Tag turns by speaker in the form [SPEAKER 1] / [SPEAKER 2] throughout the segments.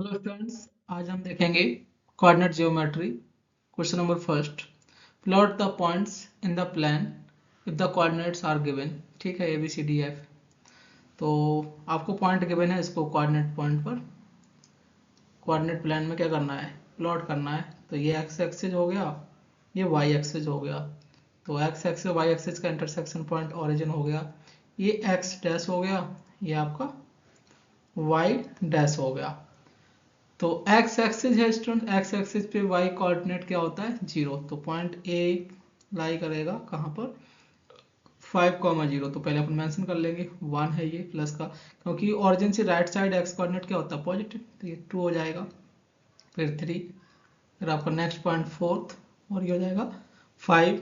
[SPEAKER 1] Hello students, आज हम देखेंगे coordinate geometry. Question number first, plot the points in the plane if the coordinates are given. ठीक है, ABCDF। तो आपको पॉइंट गिवन है, इसको कोऑर्डिनेट पॉइंट पर कोऑर्डिनेट प्लान में क्या करना है, प्लॉट करना है। तो ये एक्स एक्सिस हो गया, ये वाई एक्सिस हो गया। तो एक्स एक्सिस वाई एक्सिस का इंटरसेक्शन पॉइंट ओरिजिन हो गया, ये एक्स डैश हो गया, ये आपका वाई डैश हो गया। तो एक्स एक्सिस है स्टूडेंट, एक्स एक्सिस पे वाई कोऑर्डिनेट क्या होता है, 0। तो पॉइंट ए लाई करेगा कहाँ पर, 5,0। तो पहले अपन मेंशन कर लेंगे 1 है ये प्लस का, क्योंकि ओरिजिन से राइट साइड एक्स कोऑर्डिनेट क्या होता है, पॉजिटिव। तो ये 2 हो जाएगा, फिर 3, फिर आपका नेक्स्ट पॉइंट 4 और ये हो जाएगा 5,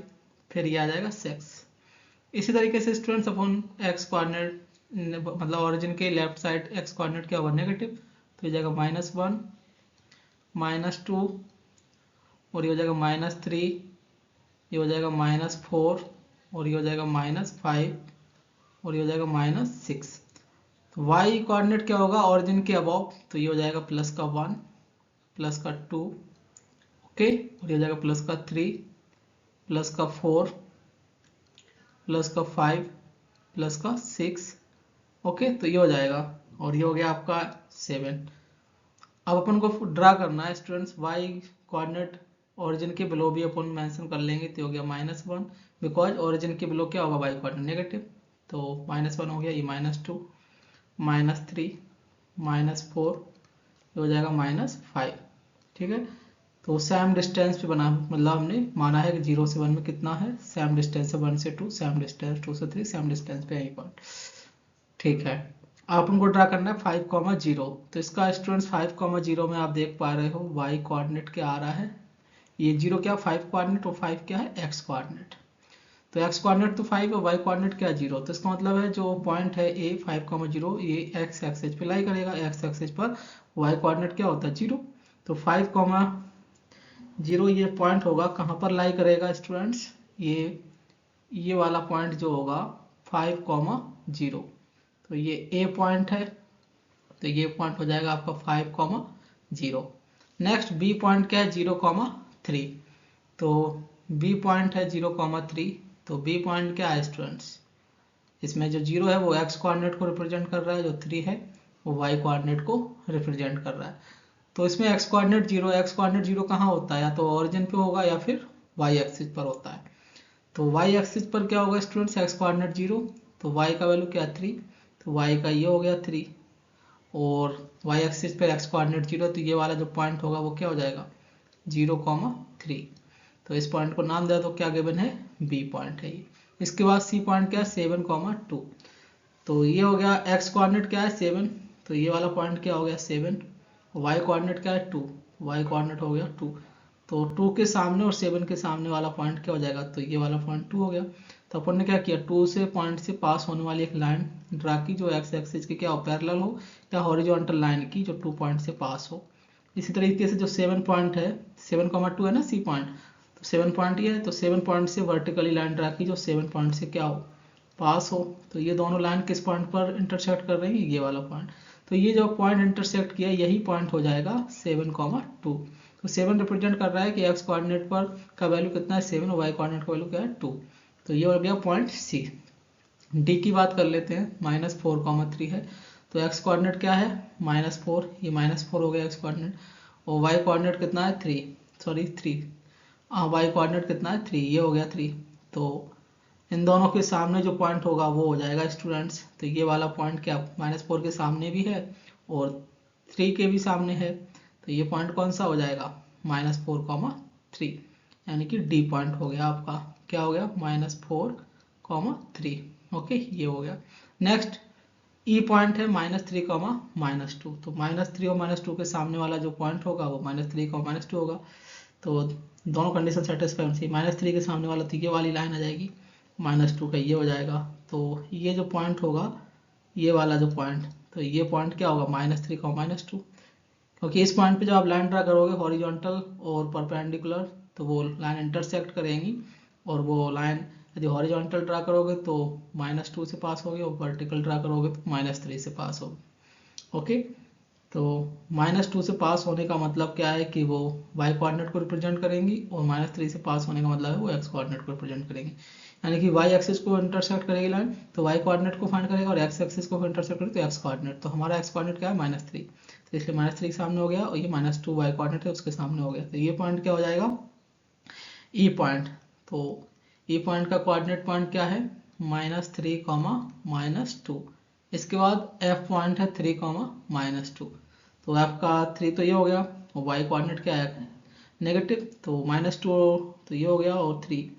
[SPEAKER 1] फिर ये आ जाएगा 6। इसी तरीके से स्टूडेंट्स अपन एक्स कोऑर्डिनेट मतलब ओरिजिन के लेफ्ट साइड एक्स कोऑर्डिनेट क्या होगा, नेगेटिव। तो ये जाएगा -1, -2 और ये हो जाएगा -3, ये हो जाएगा -4 और ये हो जाएगा -5 और ये हो जाएगा -6। तो y कोऑर्डिनेट क्या होगा ओरिजिन के अबव, तो ये हो जाएगा प्लस का 1, प्लस का 2, ओके, और ये हो जाएगा प्लस का 3, प्लस का 4, प्लस का 5, प्लस का 6, ओके। तो ये हो जाएगा और ये हो गया आपका 7। अब अपन को ड्रा करना है स्टूडेंट्स y कोऑर्डिनेट ओरिजिन के बिलो भी अपन मेंशन कर लेंगे। तो हो गया -1, बिकॉज ओरिजिन के बिलो क्या होगा, y कोऑर्डिनेट नेगेटिव। तो -1 हो गया, ये -2, -3, -4, ये हो जाएगा -5। ठीक है, तो सेम डिस्टेंस पे बना, मतलब हमने माना है कि 0 से 1 में कितना है, सेम डिस्टेंस है 1 से 2, सेम डिस्टेंस 2 से 3, सेम डिस्टेंस पे यही पॉइंट। ठीक है, आप उनको ड्रा करना है 5,0। तो इसका स्टूडेंट्स 5,0 में आप देख पा रहे हो y कोऑर्डिनेट क्या आ रहा है, ये 0 क्या 5 कोऑर्डिनेट और 5 क्या है x कोऑर्डिनेट। तो x कोऑर्डिनेट तो 5 और y कोऑर्डिनेट क्या 0। तो इसका मतलब है जो पॉइंट है a 5,0 ये x एक्सिस पे लाई करेगा, x एक्सिस पर y कोऑर्डिनेट क्या होता है 0। तो 5,0 ये पॉइंट होगा, कहाँ पर लाई करेगा स्टूडेंट्स, ये वाला पॉइंट जो होगा 5,0। तो ये ए पॉइंट है, तो ये पॉइंट हो जाएगा आपका 5,0। नेक्स्ट बी पॉइंट क्या है, 0,3। तो बी पॉइंट है 0,3। तो बी पॉइंट क्या है स्टूडेंट्स, इसमें जो 0 है वो एक्स कोऑर्डिनेट को रिप्रेजेंट कर रहा है, जो 3 है वो वाई कोऑर्डिनेट को रिप्रेजेंट कर रहा है। तो इसमें एक्स कोऑर्डिनेट 0 कहाँ होता है, या तो ओरिजिन पे होगा या फिर वाई एक्सिस पर होता है। तो वाई एक्सिस पर क्या होगा स्टूडेंट्स, एक्स कोऑर्डिनेट 0, तो वाई का वैल्यू क्या 3, तो वाई का ये हो गया 3। और वाई एक्सिस पर एक्स कोऑर्डिनेट 0, तो ये वाला जो पॉइंट होगा वो क्या हो जाएगा 0,3। तो इस पॉइंट को नाम दिया तो क्या गिवन है, बी पॉइंट है ये। इसके बाद सी पॉइंट क्या है 7,2। तो ये हो गया एक्स कोऑर्डिनेट क्या है 7, तो ये वाला पॉइंट क्या हो गया 7। वाई कोऑर्डिनेट क्या है 2, वाई कोऑर्डिनेट हो गया 2। तो 2 के सामने और 7 के सामने वाला पॉइंट क्या हो जाएगा, तो ये वाला पॉइंट 2 हो गया। तो अपन ने क्या किया, 2 से पॉइंट से पास होने वाली एक लाइन ड्रा की जो एक्स एक्सिस के क्या हो, पैरेलल हो, या हॉरिजॉन्टल लाइन की जो 2 पॉइंट से पास हो। इसी तरीके से जो 7 पॉइंट है, 7,2 है ना सी पॉइंट, तो 7 पॉइंट ये है, तो 7 पॉइंट से वर्टिकली लाइन ड्रा की जो 7 पॉइंट से क्या हो, पास हो। तो ये दोनों लाइन किस पॉइंट पर इंटरसेक्ट कर रही है, ये वाला पॉइंट। तो ये जो पॉइंट इंटरसेक्ट किया यही पॉइंट हो जाएगा 7,2। तो 7 रिप्रेजेंट कर रहा है कि एक्स कोऑर्डिनेट पर का वैल्यू कितना है 7 और वाई कोऑर्डिनेट का वैल्यू क्या है 2। तो ये हो गया पॉइंट सी। डी की बात कर लेते हैं, -4,3 है। तो एक्स कोऑर्डिनेट क्या है -4, ये -4 हो गया एक्स कोऑर्डिनेट। और वाई कोऑर्डिनेट कितना है 3, सॉरी 3, हाँ वाई कोऑर्डिनेट कितना है 3, ये हो गया 3। तो इन दोनों के सामने जो पॉइंट होगा वो हो जाएगा स्टूडेंट्स, तो ये वाला पॉइंट क्या -4 के सामने भी है और 3 के भी सामने है। तो ये पॉइंट कौन सा हो जाएगा, -4,3, यानी कि डी पॉइंट हो गया आपका, क्या हो गया -4,3। ओके, ये हो गया। नेक्स्ट ई पॉइंट है -3, -2। तो -3 और -2 के सामने वाला जो पॉइंट होगा वो -3, -2 होगा। तो दोनों कंडीशन सेटिस्फाई होनी चाहिए। -3 के सामने वाला तो ये वाली लाइन आ जाएगी, -2 का ये हो जाएगा। तो ये जो पॉइंट होगा, ये वाला जो पॉइंट, तो ये पॉइंट क्या होगा -3, -2, क्योंकि इस पॉइंट पे जब आप लाइन ड्रा करोगे हॉरिजॉन्टल और परपेंडिकुलर, तो वो लाइन इंटरसेक्ट करेंगी। और वो लाइन यदि हॉरिजॉन्टल ड्रा करोगे तो -2 से पास होगी और वर्टिकल ड्रा करोगे तो -3 से पास होगी। ओके, तो -2 से पास होने का मतलब क्या है कि वो y कोऑर्डिनेट को रिप्रेजेंट करेंगी और -3 से पास होने का मतलब है वो x कोऑर्डिनेट को रिप्रेजेंट करेंगी। यानी कि y एक्सिस को इंटरसेक्ट करेगी लाइन तो y कोऑर्डिनेट को फाइंड करेगा और x एक्सिस को इंटरसेक्ट करेगी तो x कोऑर्डिनेट। तो हमारा x कोऑर्डिनेट क्या है -3, तो इसलिए -3 के सामने हो गया और ये -2 y कोऑर्डिनेट है उसके सामने हो गया। तो ये पॉइंट क्या हो जाएगा ई पॉइंट। तो ई पॉइंट का कोऑर्डिनेट पॉइंट क्या है -3, -2। इसके बाद एफ पॉइंट है 3, -2। तो एफ का 3 तो ये हो गया और वाई कोऑर्डिनेट क्या है नेगेटिव, तो -2 तो ये हो गया और 3,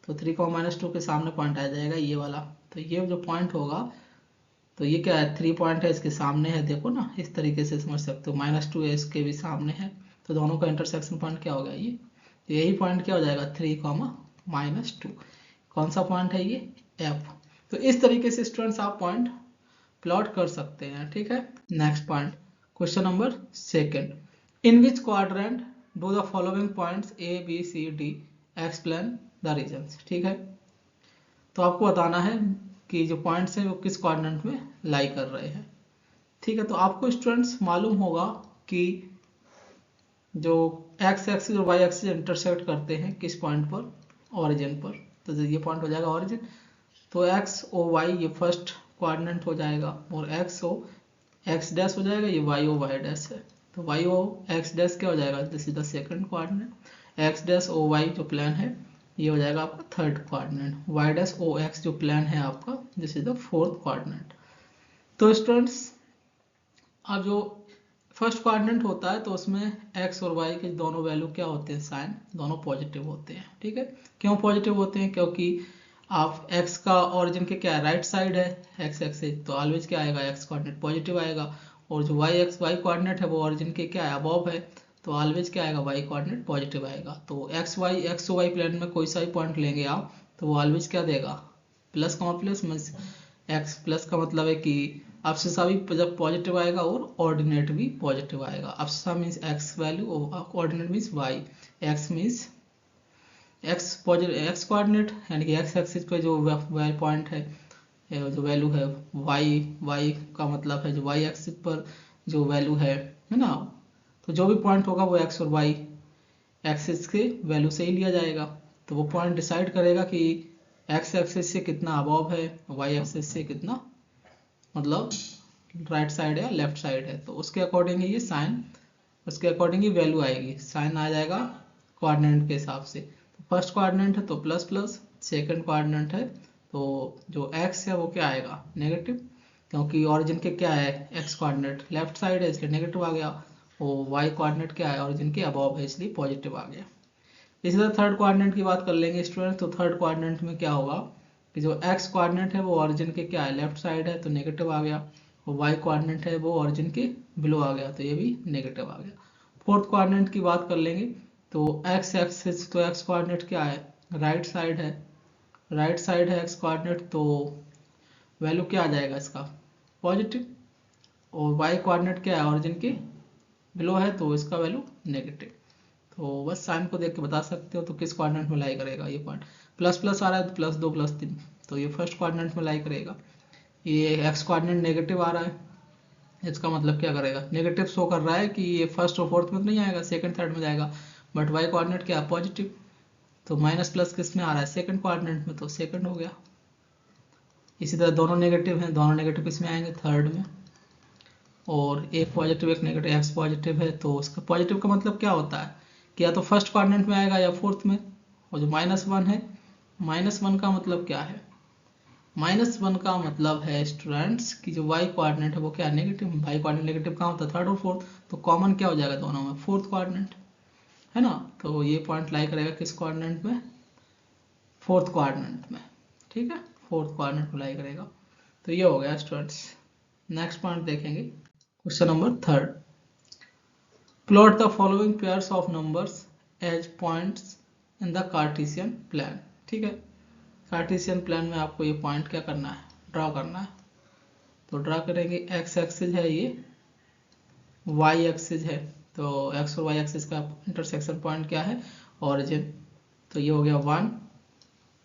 [SPEAKER 1] तो 3, -2 के सामने पॉइंट आ जाएगा ये वाला। तो ये जो पॉइंट होगा तो ये क्या है 3 पॉइंट है इसके सामने है, देखो ना इस तरीके से समझ सकते हो, -2 है इसके भी सामने है तो दोनों का इंटरसेक्शन पॉइंट क्या हो गया ये, तो यही पॉइंट क्या हो जाएगा 3, -2। कौन सा पॉइंट है ये एफ। तो इस तरीके से स्टूडेंट्स आप पॉइंट प्लॉट कर सकते हैं, ठीक है। Next point, question number 2, in which quadrant do the following points A B C D explain the reasons. ठीक है, तो आपको बताना है कि जो पॉइंट्स हैं वो किस क्वाड्रेंट में लाई कर रहे हैं। ठीक है, तो आपको स्टूडेंट्स मालूम होगा कि जो एक्स एक्सिस और वाई एक्सिस इंटरसेक्ट करते हैं किस पॉइंट पर, ओरिजिन पर। तो ये पॉइंट हो जाएगा ओरिजिन, तो एक्स ओ वाई ये फर्स्ट क्वाड्रेंट हो जाएगा और एक्स ओ एक्स डैश हो जाएगा, ये वाई ओ वाई डैश है तो वाई ओ एक्स डैश क्या हो जाएगा, this is the second quadrant. X dash O Y जो प्लान है ये हो जाएगा आपका third quadrant. Y dash O X जो प्लान है आपका this is the fourth quadrant. तो स्टूडेंट्स अब जो फर्स्ट क्वाड्रेंट होता है तो उसमें एक्स और वाई के दोनों वैल्यू क्या होते हैं, साइन दोनों पॉजिटिव होते हैं। ठीक है, क्यों पॉजिटिव होते हैं, क्योंकि आप एक्स का ओरिजिन के क्या है राइट साइड है एक्स एक्सिस, तो ऑलवेज क्या आएगा एक्स कोऑर्डिनेट पॉजिटिव आएगा। और जो वाई एक्स वाई कोऑर्डिनेट है वो ओरिजिन के क्या है अबव है, तो ऑलवेज क्या आएगा वाई कोऑर्डिनेट पॉजिटिव आएगा। तो एक्स वाई प्लेन में कोई सा ही पॉइंट लेंगे आप तो वो ऑलवेज क्या देगा plus, plus means x plus का मतलब है कि अब्सिसा भी जब पॉजिटिव आएगा और ऑर्डिनेट भी पॉजिटिव आएगा। अब्सिसा मीन्स एक्स वैल्यू और ordinate means Y. X means X positive X coordinate यानी कि एक्स एक्सिस पे जो पॉइंट है जो वैल्यू है, वाई वाई का मतलब है जो वाई एक्सिस पर जो वैल्यू है ना, तो जो भी पॉइंट होगा वो एक्स और वाई एक्सिस के वैल्यू से ही लिया जाएगा। तो वो पॉइंट डिसाइड करेगा कि एक्स एक्सिस से कितना अबव है, वाई एक्सिस से कितना मतलब राइट साइड या लेफ्ट साइड है, तो उसके अकॉर्डिंग ही ये साइन उसके अकॉर्डिंग ही वैल्यू आएगी, साइन आ जाएगा कोऑर्डिनेट के हिसाब से। तो फर्स्ट कोऑर्डिनेट है तो प्लस प्लस, सेकंड कोऑर्डिनेट है तो जो एक्स है वो क्या आएगा नेगेटिव, क्योंकि ओरिजिन के क्या है एक्स कोऑर्डिनेट लेफ्ट साइड है इसलिए नेगेटिव आ गया, और वाई कोऑर्डिनेट क्या है ओरिजिन के अबव है इसलिए पॉजिटिव आ गया। इसी तरह थर्ड कोऑर्डिनेट की बात कर लेंगे स्टूडेंट, तो थर्ड कोऑर्डिनेट में क्या होगा कि जो एक्स कोऑर्डिनेट है वो ओरिजिन के क्या है लेफ्ट साइड है तो नेगेटिव आ गया, और वाई कोऑर्डिनेट है वो ओरिजिन के बिलो आ गया तो ये भी नेगेटिव आ गया। फोर्थ कोऑर्डिनेट की बात कर लेंगे तो एक्स एक्सिस, तो एक्स कोऑर्डिनेट क्या है राइट साइड है, राइट साइड है एक्स कोऑर्डिनेट तो वैल्यू क्या आ जाएगा इसका पॉजिटिव, और वाई कोऑर्डिनेट क्या है ओरिजिन के बिलो है तो इसका वैल्यू नेगेटिव। तो बस साइन को देख के बता सकते हो तो किस क्वाड्रेंट में लाई करेगा ये पॉइंट। प्लस प्लस आ रहा है तो +2 +3 तो ये फर्स्ट क्वाड्रेंट में लाई करेगा। ये एक्स क्वाड्रेंट नेगेटिव आ रहा है इसका मतलब क्या करेगा नेगेटिव शो कर रहा है कि ये फर्स्ट और फोर्थ में तो नहीं आएगा सेकंड थर्ड में जाएगा, बट वाई कोऑर्डिनेट क्या पॉजिटिव, तो माइनस प्लस किस में आ रहा है सेकंड क्वाड्रेंट में तो सेकंड हो गया। इसी तरह दोनों नेगेटिव हैं, दोनों नेगेटिव किस में आएंगे थर्ड में, और एक पॉजिटिव एक नेगेटिव एक्स पॉजिटिव है तो उसका पॉजिटिव का मतलब क्या होता है कि या तो फर्स्ट क्वाड्रेंट में आएगा या फोर्थ में। और जो -1 है, -1 का मतलब क्या है, -1 का मतलब है स्टूडेंट्स कि जो वाई कोऑर्डिनेट है वो क्या नेगेटिव, वाई कोऑर्डिनेट नेगेटिव कहाँ होता है थर्ड और फोर्थ, तो कॉमन क्या हो जाएगा दोनों में फोर्थ कोऑर्डिनेट है ना। तो ये पॉइंट लाई करेगा किस कोऑर्डिनेट में फोर्थ कोऑर्डिनेट में, ठीक है फोर्थ कोऑर्डिनेट में लाई करेगा। तो ये हो गया स्टूडेंट्स। नेक्स्ट पॉइंट देखेंगे question number 3, plot the following pairs of numbers as points in the Cartesian plan. ठीक है, कार्टेशियन प्लान में आपको ये पॉइंट क्या करना है ड्रॉ करना है, तो ड्रॉ करेंगे एक्स एक्सिस है ये, वाई एक्सिस है, तो एक्स और वाई एक्सिस का इंटरसेक्शन पॉइंट क्या है ओरिजिन, तो ये हो गया 1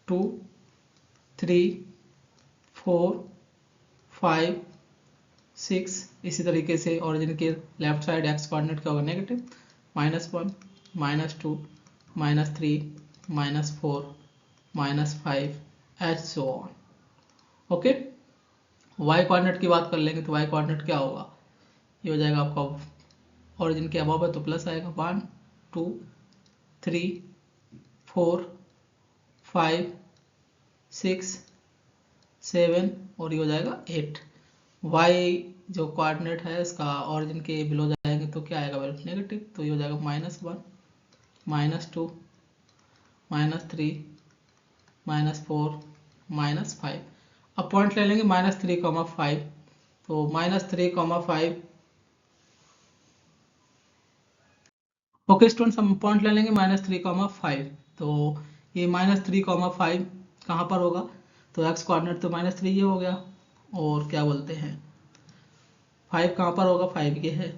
[SPEAKER 1] 2 3 4 5 6। इसी तरीके से ओरिजिन के लेफ्ट साइड एक्स कोऑर्डिनेट क्या होगा negative, -1, -2, -3, -4, -5 and so on. Okay, Y coordinate की बात कर लेंगे तो वाई कोऑर्डिनेट क्या होगा, ये हो जाएगा आपका ओरिजिन के अबव है तो प्लस आएगा 1, 2, 3, 4, 5, 6, 7 और ये हो जाएगा 8। वाई जो कोऑर्डिनेट है इसका ओरिजिन के बिलो जाएंगे तो क्या आएगा वैल्यू नेगेटिव, तो ये हो जाएगा -1, -2, -3, -4, -5। अब पॉइंट ले लेंगे -3, 5, तो -3, 5। ओके स्टूडेंट्स, हम पॉइंट ले लेंगे -3, 5। तो ये -3, 5 कहाँ पर होगा, तो एक्स कोऑर्डिनेट तो -3 ये हो गया, और क्या बोलते हैं 5 कहाँ पर होगा, 5 ये है।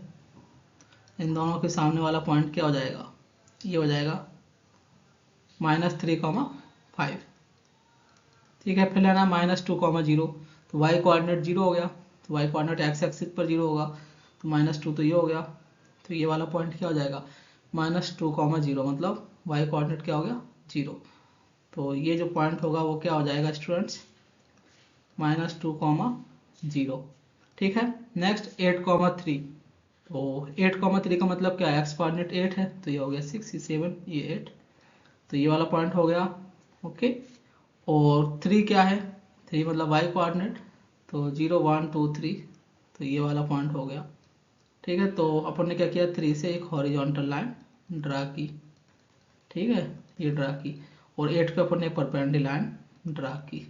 [SPEAKER 1] इन दोनों के सामने वाला पॉइंट क्या हो जाएगा, ये हो जाएगा -3, 5। ठीक है, फिर लेना -2, 0। तो वाई कोऑर्डिनेट 0 हो गया, तो वाई कोऑर्डिनेट एक्स एक्सिस पर 0 होगा, तो -2 तो ये हो गया, तो ये वाला पॉइंट क्या हो जाएगा -2, 0, मतलब वाई कोऑर्डिनेट क्या हो गया 0। तो ये जो पॉइंट होगा वो क्या हो जाएगा स्टूडेंट्स -2, 0। ठीक है, नेक्स्ट 8, 3। तो 8, 3 का मतलब क्या है, एक्स कोऑर्डिनेट 8 है तो ये हो गया 6, ये 7, ये 8, तो ये वाला पॉइंट हो गया। ओके, और 3 क्या है, 3 मतलब वाई कोऑर्डिनेट, तो 0, 1, 2, 3, तो ये वाला पॉइंट हो गया। ठीक है, तो अपन ने क्या किया, 3 से एक हॉरिजॉन्टल लाइन ड्रा की। ठीक है, ये ड्रा की, और 8 पे अपन ने परपेंडिकुलर लाइन ड्रा की।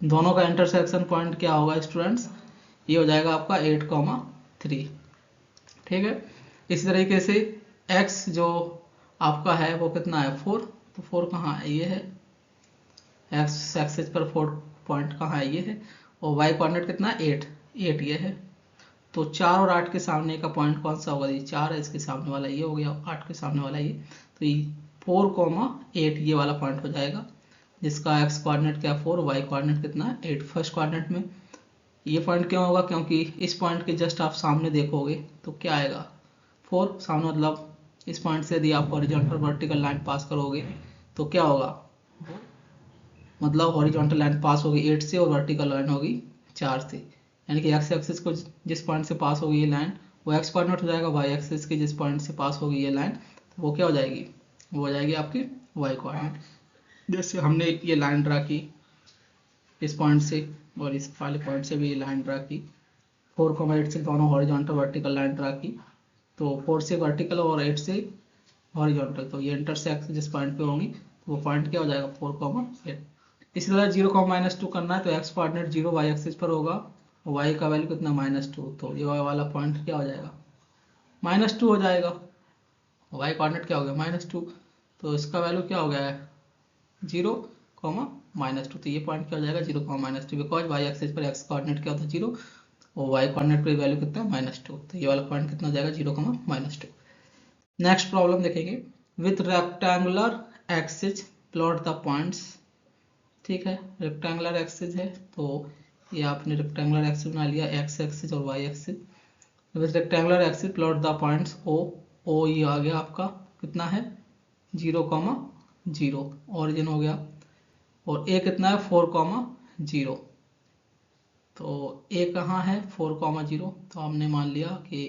[SPEAKER 1] दोनों का इंटरसेक्शन पॉइंट क्या होगा स्टूडेंट्स, ये हो जाएगा आपका 8, 3। ठीक है, इसी तरीके से x जो आपका है वो कितना है 4, तो 4 कहाँ है, ये है x एक्सिस पर 4 पॉइंट कहाँ है, ये है, और y कोऑर्डिनेट कितना है 8, ये है। तो 4 और 8 के सामने का पॉइंट कौन सा होगा, ये 4 है, इसके सामने वाला ये हो गया, 8 के सामने वाला ये, तो ये 4, 8 ये वाला पॉइंट हो जाएगा, जिसका x कोऑर्डिनेट क्या 4, y कोऑर्डिनेट कितना है 8। फर्स्ट कोऑर्डिनेट में ये पॉइंट क्यों होगा, क्योंकि इस पॉइंट के जस्ट आप सामने देखोगे तो क्या आएगा 4 सामने, मतलब इस पॉइंट से यदि आप हॉरिजॉन्टल वर्टिकल लाइन पास करोगे तो क्या होगा, मतलब हॉरिजॉन्टल लाइन पास होगी 8 से और वर्टिकल लाइन होगी 4 से, यानी कि एक्स एक्सिस को जिस पॉइंट से पास होगी ये लाइन वो एक्स कोऑर्डिनेट हो जाएगा, वाई एक्सिस के जिस पॉइंट से पास होगी ये लाइन तो वो क्या हो जाएगी, वो हो जाएगी आपकी वाई कोऑर्डिनेट। जैसे हमने ये लाइन ड्रा की इस पॉइंट से और इस वाले पॉइंट से भी ये लाइन ड्रा की, 4, 8 से दोनों हॉरिजॉन्टल वर्टिकल लाइन ड्रा की, तो 4 से वर्टिकल और 8 से हॉरिजॉन्टल, तो ये इंटरसेक्ट जिस पॉइंट पे होंगी तो वो पॉइंट क्या हो जाएगा 4, 8। इसी तरह 0, -2 करना है तो एक्स कोऑर्डिनेट 0 वाई एक्सिस पर होगा, वाई का वैल्यू कितना -2, तो ये वाला पॉइंट क्या हो जाएगा -2 हो जाएगा, वाई कोऑर्डिनेट क्या हो गया -2, तो इसका वैल्यू क्या हो गया है 0, -2, तो ये पॉइंट क्या हो जाएगा 0, -2, बिकॉज वाई एक्सिस पर एक्स कोऑर्डिनेट क्या होता है 0 और वाई कोऑर्डिनेट पर वैल्यू कितना है -2, तो ये वाला पॉइंट कितना हो जाएगा 0, -2। नेक्स्ट प्रॉब्लम देखेंगे, with rectangular axis plot the points. ठीक है, रेक्टेंगुलर एक्सिस है तो ये आपने रेक्टेंगुलर एक्सिस बना लिया, एक्स एक्सिस और Y axis. With rectangular axis plot the points O ये आ गया आपका कितना है 0, 0 ऑरिजिन हो गया, और ए कितना है 4, 0। तो ए कहाँ है 4, 0, तो हमने मान लिया कि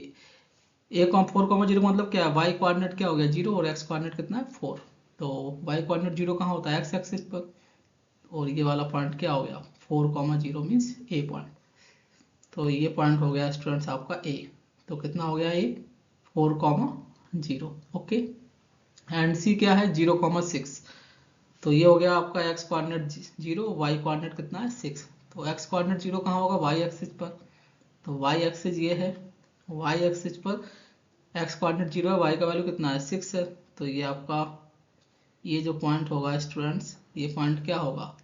[SPEAKER 1] ए 4, 0 मतलब क्या है, वाई कोऑर्डिनेट क्या हो गया 0 और एक्स कोऑर्डिनेट कितना है 4, तो वाई कोऑर्डिनेट 0 कहाँ होता है एक्स एक्सिस पर, और ये वाला पॉइंट क्या हो गया 4, 0 मीन्स ए पॉइंट, तो ये पॉइंट हो गया स्टूडेंट्स आपका ए, तो कितना हो गया ए 4, 0। ओके, एंड सी क्या है 0, 6, तो ये हो गया आपका एक्स कोऑर्डिनेट 0, वाई कोऑर्डिनेट कितना है 6, तो एक्स कोऑर्डिनेट 0 कहाँ होगा वाई एक्सिस पर, तो वाई एक्सिस ये है, वाई एक्सिस पर एक्स कोऑर्डिनेट 0 है, वाई का वैल्यू कितना है 6 है, तो ये आपका ये जो पॉइंट होगा स्टूडेंट्स, ये पॉइंट क्या होगा,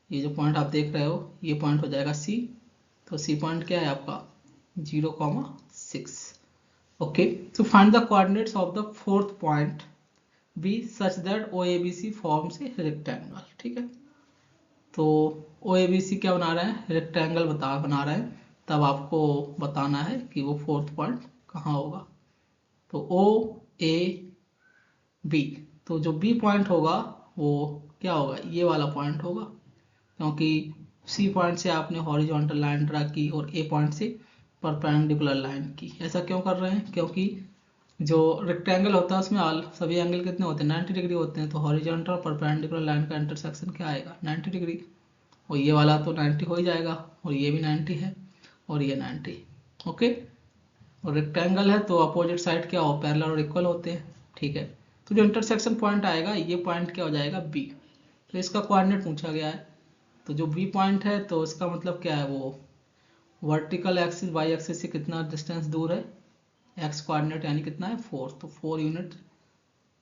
[SPEAKER 1] ये जो पॉइंट आप देख रहे हो ये पॉइंट हो जाएगा सी, तो सी पॉइंट क्या है आपका 0, 6। ओके, तो find the coordinates of the fourth point B such that O A B C forms a rectangle. ठीक है, तो ओ ए बी सी क्या बना रहे हैं, रेक्टेंगल बना रहे हैं, तब आपको बताना है कि वो फोर्थ पॉइंट कहाँ होगा। तो ओ ए बी, तो जो बी पॉइंट होगा वो क्या होगा, ये वाला पॉइंट होगा, क्योंकि सी पॉइंट से आपने हॉरिजॉन्टल लाइन ड्रा की और ए पॉइंट से परपेंडिकुलर लाइन की। ऐसा क्यों कर रहे हैं, क्योंकि जो रेक्टेंगल होता है उसमें सभी एंगल कितने होते हैं, 90 डिग्री होते हैं। तो हॉरिजॉन्टल और परपेंडिकुलर लाइन का इंटरसेक्शन क्या आएगा, 90 डिग्री। और ये वाला तो 90 हो ही जाएगा, और ये भी 90 है, और ये 90। ओके, और रेक्टेंगल है तो अपोजिट साइड क्या हो, पैरेलल और इक्वल होते हैं। ठीक है, तो जो इंटरसेक्शन पॉइंट आएगा ये पॉइंट क्या हो जाएगा, बी। तो इसका कोऑर्डिनेट पूछा गया है, तो जो बी पॉइंट है तो इसका मतलब क्या है, वो वर्टिकल एक्सिस वाई एक्सिस से कितना डिस्टेंस दूर है, एक्स कोऑर्डिनेट यानी कितना है 4, तो 4 यूनिट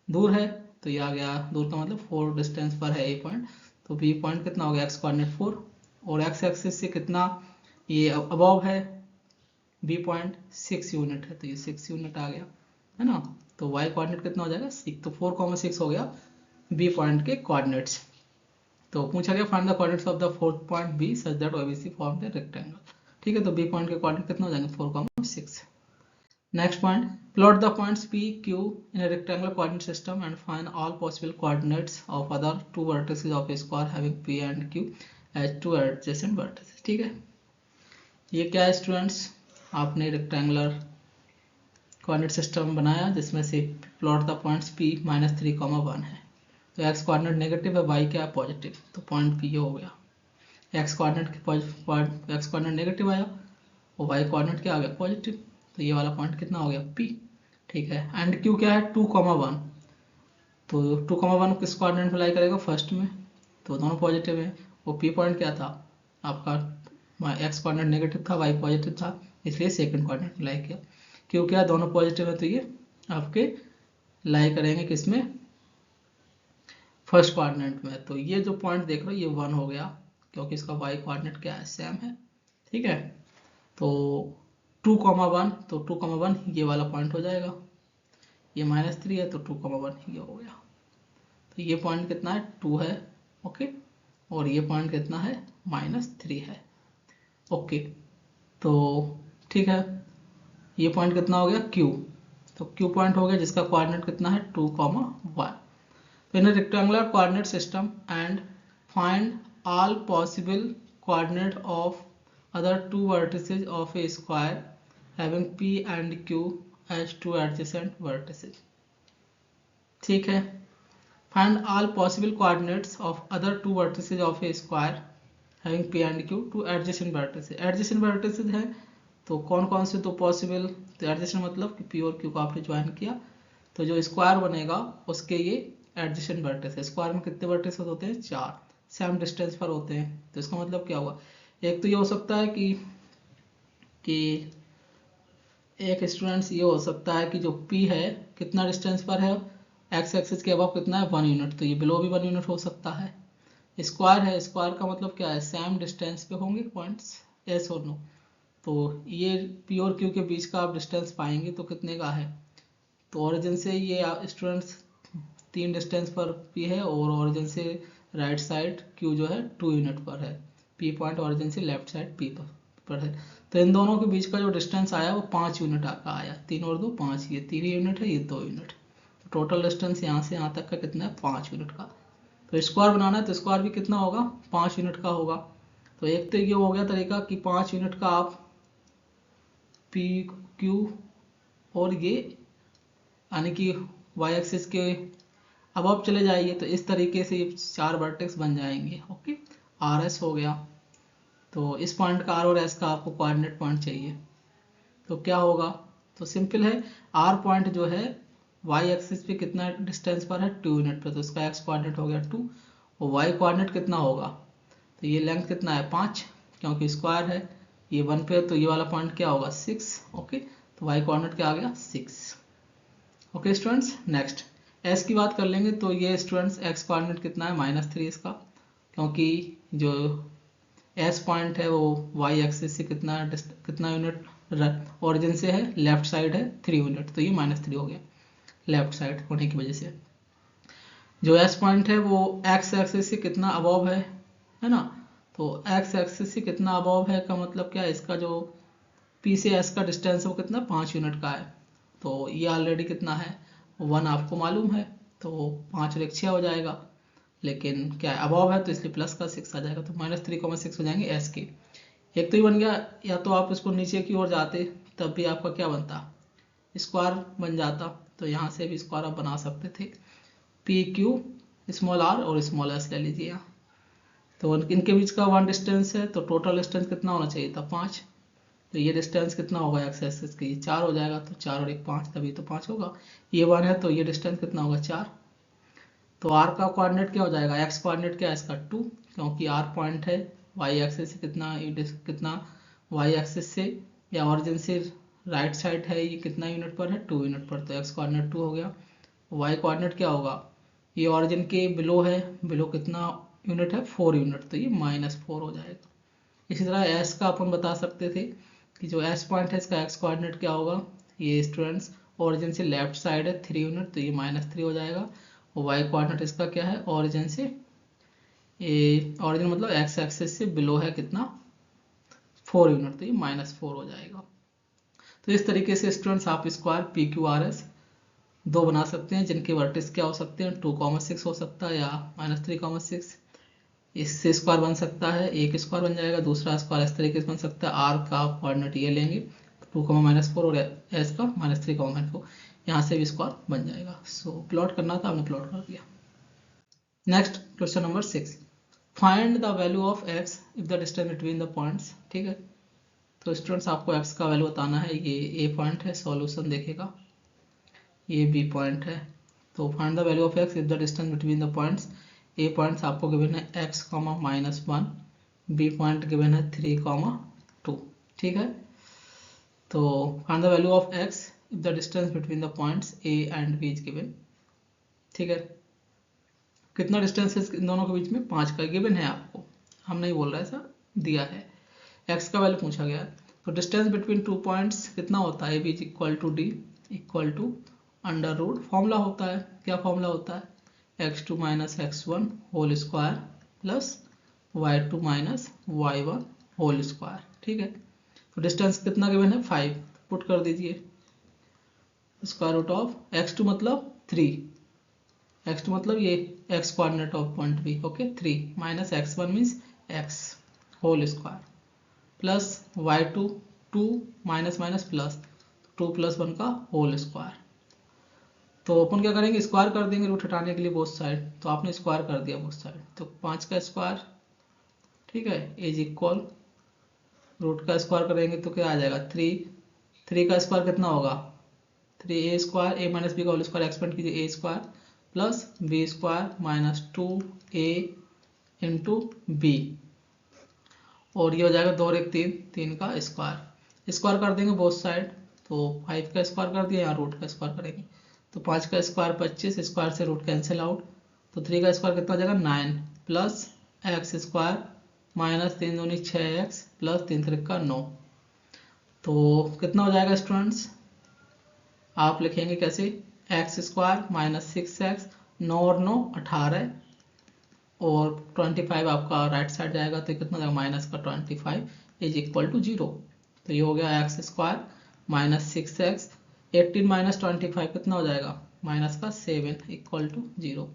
[SPEAKER 1] दूर है। तो ये आ गया, दूर का मतलब 4 डिस्टेंस पर है ए पॉइंट। तो बी पॉइंट कितना हो गया, एक्स कोऑर्डिनेट 4, और एक्स एक्सिस से कितना ये अबव है, बी पॉइंट 6 यूनिट है, तो ये 6 यूनिट आ गया, है ना। तो वाई कोऑर्डिनेट कितना हो जाएगा 6, तो 4,6 हो गया बी पॉइंट के कोऑर्डिनेट्स। तो पूछा गया find the coordinates of the fourth point B such that OBC form the rectangle. ठीक है, तो बी पॉइंट के कोऑर्डिनेट कितना हो जाएंगे 4,6। Next point, plot the points P Q in a rectangular coordinate system and find all possible coordinates of other two vertices of a square having p and q as two adjacent vertices। ठीक है, ये क्या है students, आपने rectangular coordinate system बनाया जिसमें से plot the points p -3,1 है। तो x कोऑर्डिनेट नेगेटिव है, y क्या है पॉजिटिव, तो पॉइंट p हो गया। x कोऑर्डिनेट नेगेटिव आया और y कोऑर्डिनेट क्या आ गया पॉजिटिव, तो ये वाला पॉइंट कितना हो गया p। ठीक है, एंड q क्या है 2,1, तो 2,1 किस कोऑर्डिनेट में लाई करेगा, फर्स्ट में, तो दोनों पॉजिटिव है। और p पॉइंट क्या था आपका, x कोऑर्डिनेट नेगेटिव था, y पॉजिटिव था, इसलिए सेकंड कोऑर्डिनेट में लाई किया। q क्या, दोनों पॉजिटिव है, तो ये आपके लाई करेंगे किसमें, फर्स्ट कोऑर्डिनेट में। तो ये जो पॉइंट देख रहे हो ये 1 हो गया, क्योंकि इसका y कोऑर्डिनेट क्या है सेम है। ठीक है, तो 2,1, तो 2,1 ये वाला पॉइंट हो जाएगा, ये -3 है तो 2,1 ये हो गया। तो ये पॉइंट कितना है 2 है, ओके, और ये पॉइंट कितना है -3 है, ओके। तो ठीक है, ये पॉइंट कितना हो गया Q, तो Q पॉइंट हो गया जिसका कोऑर्डिनेट कितना है 2,1। तो इन rectangular coordinate system and find all possible coordinate of other two vertices of a square having p and q as two adjacent vertices। ठीक है, find all possible coordinates of other two vertices of a square having p and q two adjacent vertices। adjacent vertices है तो कौन कौन से तो possible, तो adjacent मतलब कि p और q को आपने ज्वाइन किया, तो जो स्क्वायर बनेगा उसके ये एडजेसेंट वर्टिस है। स्क्वायर में कितने वर्टिस होते हैं 4, सेम डिस्टेंस पर होते हैं। तो इसका मतलब क्या हुआ, एक तो ये हो सकता है कि एक स्टूडेंट्स ये हो सकता है कि जो P है कितना डिस्टेंस पर है, एक्स एक्सिस के अबव कितना है 1 यूनिट, तो ये बिलो भी 1 यूनिट हो सकता है। स्क्वायर है, स्क्वायर का मतलब क्या है सेम डिस्टेंस पे होंगे पॉइंट्स, यस और नो। तो ये P और Q के बीच का आप डिस्टेंस पाएंगे तो कितने का है, तो ओरिजिन से ये स्टूडेंट्स 3 डिस्टेंस पर P है, और ओरिजिन से राइट साइड Q जो है 2 यूनिट पर है, P पॉइंट ओरिजिन से लेफ्ट साइड P पर है। तो इन दोनों के बीच का जो डिस्टेंस आया वो 5 यूनिट का आया, 3 और 2 5, ये 3 यूनिट है, ये 2 यूनिट। तो टोटल डिस्टेंस यहाँ से यहाँ तक का कितना है 5 यूनिट का। तो स्क्वायर बनाना है तो स्क्वायर भी कितना होगा 5 यूनिट का होगा। तो एक तो ये हो गया तरीका कि 5 यूनिट का आप P Q और ये यानी कि y एक्सिस के अब आप चले जाइए, तो इस तरीके से ये 4 वर्टेक्स बन जाएंगे, ओके। आर एस हो गया, तो इस पॉइंट का आर और एस का आपको कोऑर्डिनेट पॉइंट चाहिए, तो क्या होगा, तो सिंपल है, आर पॉइंट जो है y एक्सिस पे कितना डिस्टेंस पर है 2 यूनिट पे, तो इसका x कोऑर्डिनेट हो गया 2, और y कोऑर्डिनेट कितना होगा, तो ये लेंथ कितना है 5, क्योंकि स्क्वायर है, ये 1 पे, तो ये वाला पॉइंट क्या होगा 6, ओके। तो y कोऑर्डिनेट क्या आ गया 6, ओके स्टूडेंट्स। नेक्स्ट s की बात कर लेंगे, तो ये स्टूडेंट्स x कोऑर्डिनेट कितना है -3 इसका, क्योंकि जो s पॉइंट है वो y एक्सिस से कितना यूनिट ओरिजिन से है, लेफ्ट साइड है 3 यूनिट, तो ये -3 हो गया लेफ्ट साइड होने की वजह से। जो s पॉइंट है वो x एक्सिस से कितना अबव है है ना। तो एक्स एक्सिस से कितना अबव है का मतलब क्या है, इसका जो पी से एस का डिस्टेंस है वो कितना 5 यूनिट का है। तो ये ऑलरेडी कितना है 1 आपको मालूम है, तो 5 और 1 6 हो जाएगा, लेकिन क्या है अबव है तो इसलिए प्लस का 6 आ जाएगा, तो -3,6 हो जाएंगे एस के। एक तो ये बन गया, या तो आप इसको नीचे की ओर जाते तब भी आपका क्या बनता स्क्वायर बन जाता, तो यहाँ से भी स्क्वायर आप बना सकते थे। पी क्यू स्मॉल आर और स्मॉल एस ले लीजिए यहाँ। तो इनके बीच का 1 डिस्टेंस है, तो टोटल डिस्टेंस कितना होना चाहिए था 5। तो ये डिस्टेंस कितना होगा एक्स एक्सिस की 4 हो जाएगा, तो 4 और 1 5, तभी तो 5 होगा। ये 1 है तो ये डिस्टेंस कितना होगा 4। तो आर का कोऑर्डिनेट क्या हो जाएगा, एक्स कोऑर्डिनेट क्या है इसका 2, क्योंकि आर पॉइंट है वाई एक्सिस से कितना वाई एक्सिस से या ऑरिजिन से राइट साइड है, ये कितना यूनिट पर है 2 यूनिट पर, तो एक्स कोऑर्डिनेट 2 हो गया। वाई कोऑर्डिनेट क्या होगा, ये ऑरिजिन के बिलो है, बिलो कितना यूनिट है 4 यूनिट, तो ये -4 हो जाएगा। इसी तरह एस का अपन बता सकते थे कि जो एस पॉइंट है इसका एक्स कोऑर्डिनेट क्या होगा, ये स्टूडेंट्स ओरिजिन से लेफ्ट साइड है 3 यूनिट, तो ये -3 हो जाएगा। और वाई कोऑर्डिनेट इसका क्या है ओरिजिन से, ये ओरिजिन मतलब एक्स एक्सिस से बिलो है कितना 4 यूनिट, तो ये -4 हो जाएगा। तो इस तरीके से स्टूडेंट्स आप square P Q R S दो बना सकते हैं, जिनके वर्टिस क्या हो सकते हैं 2,6 हो सकता है या -3,6। इससे स्क्वायर बन सकता है, एक स्क्वायर बन जाएगा, दूसरा स्क्वायर इस तरीके से बन सकता है। आर का कोऑर्डिनेट ये लेंगे 2,-4 और एस का -3,4, यहाँ से भी स्क्वायर बन जाएगा। सो प्लॉट करना था, हमने प्लॉट कर दिया। Next question number 6, find the value of x if the distance between the points. ठीक है, तो स्टूडेंट्स आपको एक्स का वैल्यू बताना है। ये ए पॉइंट है, सॉल्यूशन देखेगा, ये बी पॉइंट है। तो find the value of x if the distance between the points. A points आपको गिवन है x, -1, बी पॉइंट गिवन है 3, 2। ठीक है, तो find the value of x if the distance between the points a and b is given. ठीक है, कितना distance है इन दोनों के बीच में 5 का गिवन है आपको, हम नहीं बोल रहे ऐसा दिया है, x का वैल्यू पूछा गया है। तो डिस्टेंस बिटवीन 2 पॉइंट्स कितना होता है, b = d √√ फॉर्मूला होता है, क्या फॉर्मूला होता है x2 - x1 whole square plus y2 - y1 whole square. ठीक है, तो डिस्टेंस कितना गिवन है 5, पुट कर दीजिए स्क्वायर रूट ऑफ x2 मतलब 3, x2 मतलब ये x coordinate of point B, okay 3 minus x1 means x whole square plus y2 2 minus minus plus 2 + 1 का होल स्क्वायर। तो अपन क्या करेंगे स्क्वायर कर देंगे रूट हटाने के लिए बोथ साइड, तो आपने स्क्वायर कर दिया बोथ साइड, तो 5 का स्क्वायर। ठीक है, इज इक्वल रूट का स्क्वायर करेंगे तो क्या आ जाएगा 3 का स्क्वायर कितना होगा 3a स्क्वायर a - b का होल स्क्वायर एक्सपेंड कीजिए a square plus b square -2a into B, और ये हो जाएगा 2 और 1 3 का स्क्वायर। स्क्वायर कर देंगे बोथ साइड, तो 5 का स्क्वायर कर दिया, यहाँ रूट का स्क्वायर करेंगे, तो 5 का स्क्वायर 25, स्क्वायर से रूट कैंसिल आउट, तो 3 का स्क्वायर कितना हो जाएगा 9 प्लस एक्स स्क्वायर -3 दूनी 6x प्लस 3 3 का 9। तो कितना हो जाएगा स्टूडेंट्स, आप लिखेंगे कैसे एक्स स्क्वायर -6x, 9 और 9 18, और 25 आपका राइट साइड जाएगा तो कितना जाएगा -25 इज इक्वल टू 0। तो ये हो गया एक्स स्क्वायर -6x, 18 - 25 कितना हो जाएगा -7 इक्वल टू 0।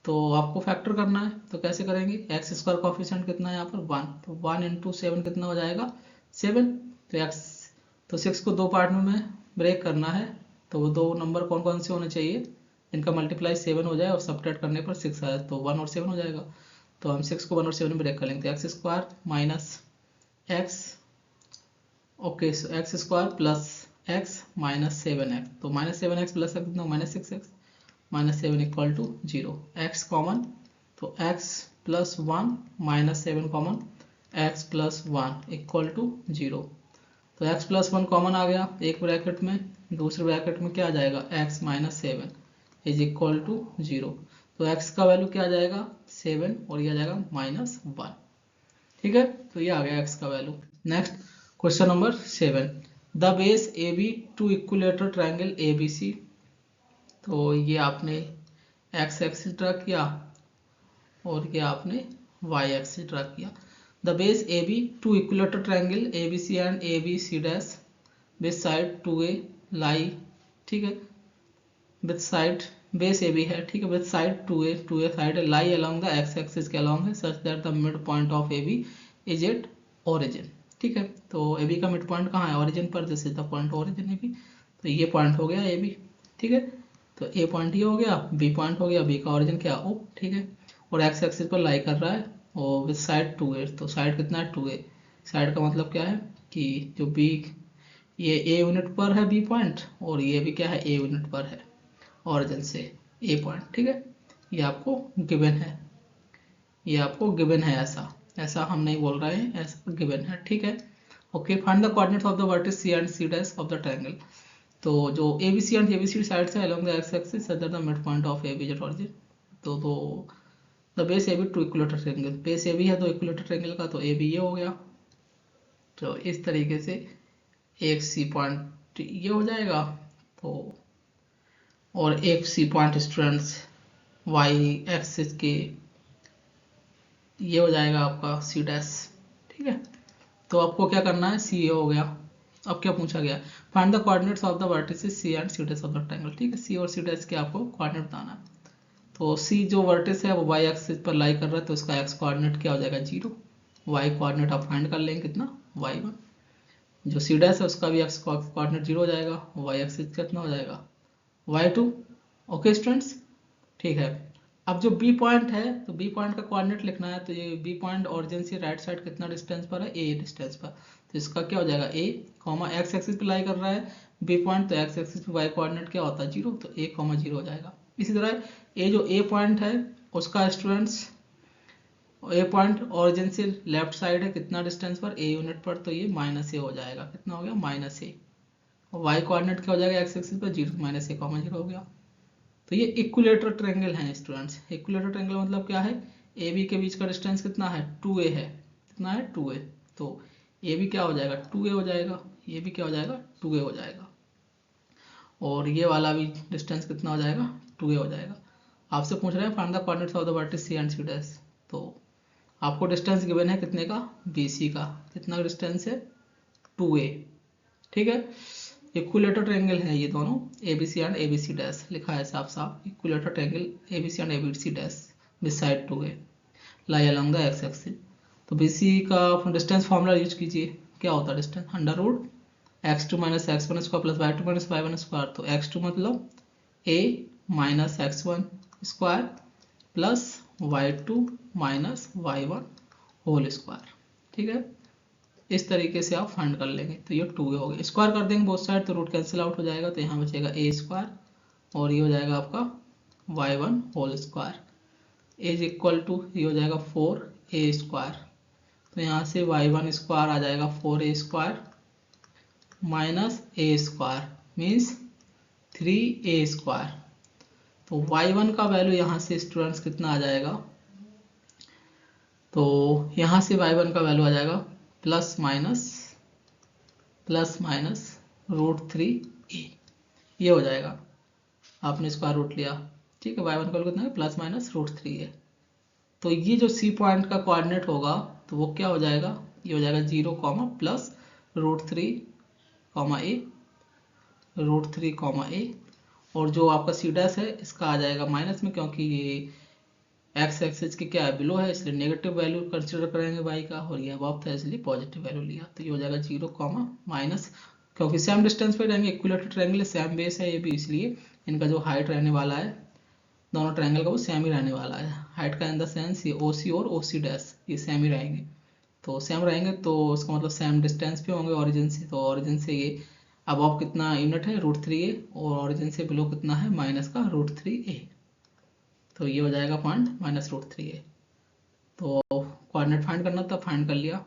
[SPEAKER 1] तो आपको फैक्टर करना है, तो कैसे करेंगे एक्स स्क्वायर कोफिशिएंट कितना है यहाँ पर 1, तो 1 × 7 कितना हो जाएगा 7। तो एक्स, तो 6 को 2 पार्ट में ब्रेक करना है, तो वो 2 नंबर कौन कौन से होने चाहिए इनका मल्टीप्लाई 7 हो जाए और सब्ट्रैक्ट करने पर 6 आए, तो 1 और 7 हो जाएगा। तो हम 6 को 1 और 7 में ब्रेक कर लेंगे, तो X square minus X, okay X square plus X -7x, तो -7x प्लस एक्स कितना -6x, -7 equal to 0। X common, तो x + 1 -7 common, x + 1 equal to 0। तो x + 1 कॉमन आ गया एक ब्रैकेट में, दूसरे ब्रैकेट में क्या आ जाएगा x -7 इज इक्वल टू 0। तो x का वैल्यू क्या आ जाएगा 7 और ये आ जाएगा -1। ठीक है, तो ये आ गया x का वैल्यू। Next question number 7, the base A B to equilateral triangle A B C. तो ये आपने x एक्सिस ड्रा किया और ये आपने वाई एक्सिस ड्रा किया। The base A B to equilateral triangle A B C and A B C dash with side 2a lie, ठीक है, with side base A B है, ठीक है, with side 2a side lie along the X axis के along है such that the mid point of A B is at origin, ठीक है। तो ए बी का मिड पॉइंट कहाँ है? ओरिजिन पर, this is the point origin A B. तो ये पॉइंट हो गया ए बी, ठीक है। तो ए पॉइंट ये हो गया, बी पॉइंट हो गया, बी का ओरिजिन क्या ओ, ठीक है, और एक्स एक्सिस पर लाई कर रहा है और विद साइड 2a। तो साइड कितना है? 2a। साइड का मतलब क्या है कि जो बी, ये ए यूनिट पर है बी पॉइंट और ये भी क्या है? ए यूनिट पर है ओरिजिन से ए पॉइंट, ठीक है। ये आपको गिवन है, ये आपको गिवन है, ऐसा हम नहीं बोल रहे हैं, ऐसा गिवन है, ठीक है। Okay, find the coordinates of the vertices C and C dash of the triangle. तो जो A B C and A B C sides है along the X axis such that the mid point of A B is at origin. तो the base A B to equilateral triangle, base A B है तो equilateral triangle का, तो A B ये हो गया। तो इस तरीके से एक सी पॉइंट ये हो जाएगा, तो और एक C point students Y axis के ये हो जाएगा आपका सी डैश, ठीक है। तो आपको क्या करना है? सी ए हो गया। अब क्या पूछा गया? Find the coordinates of the vertices C and C dash of the triangle, ठीक है। सी और सी डैश के आपको कोऑर्डिनेट बताना है। तो सी जो वर्टिस है वो वाई एक्सिस पर लाई कर रहा है, तो इसका एक्स कोऑर्डिनेट क्या हो जाएगा? 0। वाई कोऑर्डिनेट आप फाइंड कर लेंगे कितना? y1। जो सी डैश है उसका भी एक्स कोऑर्डिनेट 0 हो जाएगा, वाई एक्सिस कितना हो जाएगा? y2। ओके स्टूडेंट्स, ठीक है। अब जो बी पॉइंट है, तो बी पॉइंट का कोऑर्डिनेट लिखना है। तो ये बी पॉइंट ओरिजिन से राइट साइड कितना डिस्टेंस पर है? ए डिस्टेंस पर। तो इसका क्या हो जाएगा? ए कॉमा एक्स एक्सिस पे लाई कर रहा है बी पॉइंट, तो एक्स एक्सिस पे वाई कोऑर्डिनेट क्या होता है? 0। तो ए कॉमा 0 हो जाएगा। इसी तरह ए जो ए पॉइंट है उसका स्टूडेंट्स, ए पॉइंट ओरिजिन से लेफ्ट साइड है कितना डिस्टेंस पर? ए यूनिट पर, तो ये माइनस ए हो जाएगा। कितना हो गया? माइनस ए। और वाई कोऑर्डिनेट क्या हो जाएगा? एक्स एक्सिस पर 0 माइनस ए कॉमा 0 हो गया। तो ये इक्विलेटरल ट्रायंगल है स्टूडेंट्स। इक्विलेटरल ट्रायंगल मतलब क्या है? ए बी के बीच का डिस्टेंस कितना है? 2a है। कितना है? 2a। तो ए बी क्या हो जाएगा? 2a हो जाएगा। ये भी क्या हो जाएगा? 2a हो जाएगा। और ये वाला भी डिस्टेंस कितना हो जाएगा? 2a हो जाएगा। आपसे पूछ रहे हैं find the coordinates of the vertices C and C dash. तो आपको डिस्टेंस गिवन है कितने का? BC का। कितना डिस्टेंस है? 2a, ठीक है। इक्विलेटरल ट्रायंगल है ये दोनों, ABC एंड ABC डैश लिखा है साफ साफ। Equilateral triangle ABC and ABC dash beside 2a lie along the X axis. तो BC का डिस्टेंस फॉर्मूला यूज कीजिए। क्या होता है distance? Under root x2 minus x1 square plus y2 minus y1 square. तो x2 मतलब a minus x1 square plus y2 minus y1 whole square, ठीक है। इस तरीके से आप फाइंड कर लेंगे। तो ये 2a हो गया। स्क्वायर कर देंगे बोथ साइड तो रूट कैंसिल आउट हो जाएगा, तो यहाँ बचेगा a स्क्वायर और ये हो जाएगा आपका y1 whole square is equal to ये हो जाएगा 4a स्क्वायर। तो यहाँ से y1 स्क्वायर आ जाएगा 4a square minus a square means 3a square. तो y1 का वैल्यू यहाँ से स्टूडेंट्स कितना आ जाएगा? तो यहाँ से y1 का वैल्यू आ जाएगा प्लस माइनस √3a, ये हो जाएगा। आपने स्क्वायर रूट लिया, ठीक है। y1 का वैल्यू कितना है? Plus minus √3a। तो ये जो सी पॉइंट का कोऑर्डिनेट होगा तो वो क्या हो जाएगा? ये हो जाएगा 0 कॉमा प्लस √3 कॉमा a, और जो आपका सी डैश है इसका आ जाएगा माइनस में, क्योंकि ये एक्स एक्सिस के क्या है? बिलो है, इसलिए नेगेटिव वैल्यू कंसिडर करेंगे y का, और ये अबव था इसलिए पॉजिटिव वैल्यू लिया। तो ये हो जाएगा 0 कॉमा माइनस, क्योंकि सेम डिस्टेंस पे रहेंगे, इक्विलेटरल ट्रायंगल सेम बेस है ये भी, इसलिए इनका जो हाइट रहने वाला है दोनों ट्रायंगल का वो सेम ही रहने वाला है। हाइट का इन द सेंस ये OC और OC डैश ये सेम ही रहेंगे। तो सेम रहेंगे तो उसका मतलब सेम डिस्टेंस पे होंगे ओरिजिन से। तो ओरिजिन से ये अबव कितना यूनिट है? √3a, और ओरिजिन से बिलो कितना है? माइनस का √3a। तो ये हो जाएगा पॉइंट माइनस √3a। तो कोऑर्डिनेट फाइंड करना था, फाइंड कर लिया।